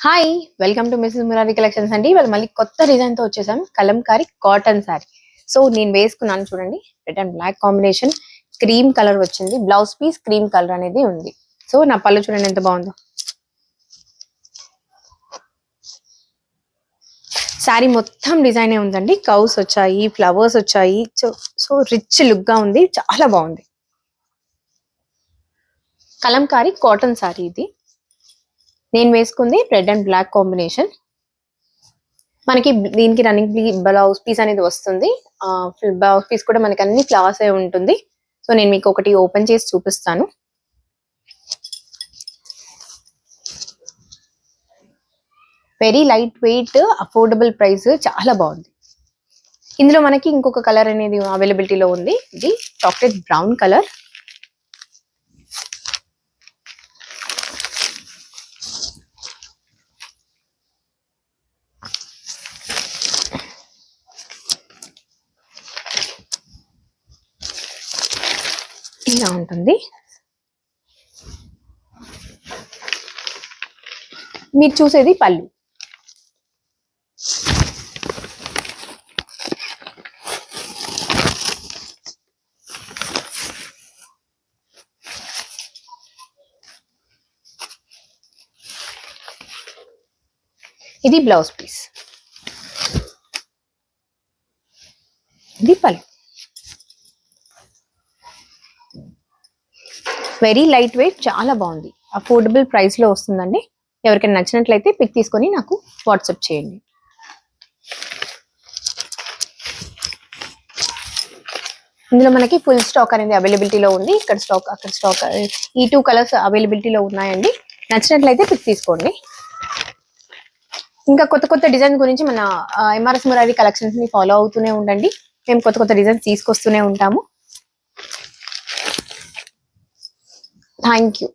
Hi welcome to Mrs Murari collections అండి. ఇవాళ మళ్ళీ కొత్త డిజైన్ తో వచ్చేసాం. Kalamkari cotton sorry. సో నేను వేసుకున్నాను చూడండి, red and black combination, cream colour వచ్చింది. బ్లౌజ్ పీస్ క్రీమ్ కలర్ అనేది ఉంది. సో నా పళ్ళు చూడండి ఎంత బాగుందో. సారీ మొత్తం డిజైనే ఉందండి. కౌస్ వచ్చాయి, ఫ్లవర్స్ వచ్చాయి. సో రిచ్ లుక్ గా ఉంది, చాలా బాగుంది. కలంకారీ కాటన్ సారీ ఇది. నేను వేసుకుంది రెడ్ అండ్ బ్లాక్ కాంబినేషన్. మనకి దీనికి రన్నింగ్ బ్లౌజ్ పీస్ అనేది వస్తుంది. బ్లౌజ్ పీస్ కూడా మనకి అన్ని ఫ్లవర్స్ అయి ఉంటుంది. సో నేను మీకు ఒకటి ఓపెన్ చేసి చూపిస్తాను. Very light weight, affordable price, చాలా బాగుంది. ఇందులో మనకి ఇంకొక కలర్ అనేది అవైలబిలిటీలో ఉంది. ఇది చాక్లెట్ బ్రౌన్ కలర్. ఇలా ఉంటుంది. మీరు చూసేది పళ్ళు. ఇది బ్లౌజ్ పీస్, ఇది పళ్ళు. వెరీ లైట్ వెయిట్, చాలా బాగుంది. అఫోర్డబుల్ ప్రైస్ లో వస్తుందండి. ఎవరికైనా నచ్చినట్లయితే పిక్ తీసుకొని నాకు వాట్సాప్ చేయండి. ఇందులో మనకి ఫుల్ స్టాక్ అనేది అవైలబిలిటీలో ఉంది. ఇక్కడ స్టాక్, అక్కడ స్టాక్, ఈ 2 కలర్స్ అవైలబిలిటీలో ఉన్నాయండి. నచ్చినట్లయితే పిక్ తీసుకోండి. ఇంకా కొత్త కొత్త డిజైన్ గురించి మన ఎంఆర్ఎస్ మురారి కలెక్షన్స్ ని ఫాలో అవుతూనే ఉండండి. మేము కొత్త కొత్త డిజైన్స్ తీసుకొస్తూనే ఉంటాము. Thank you.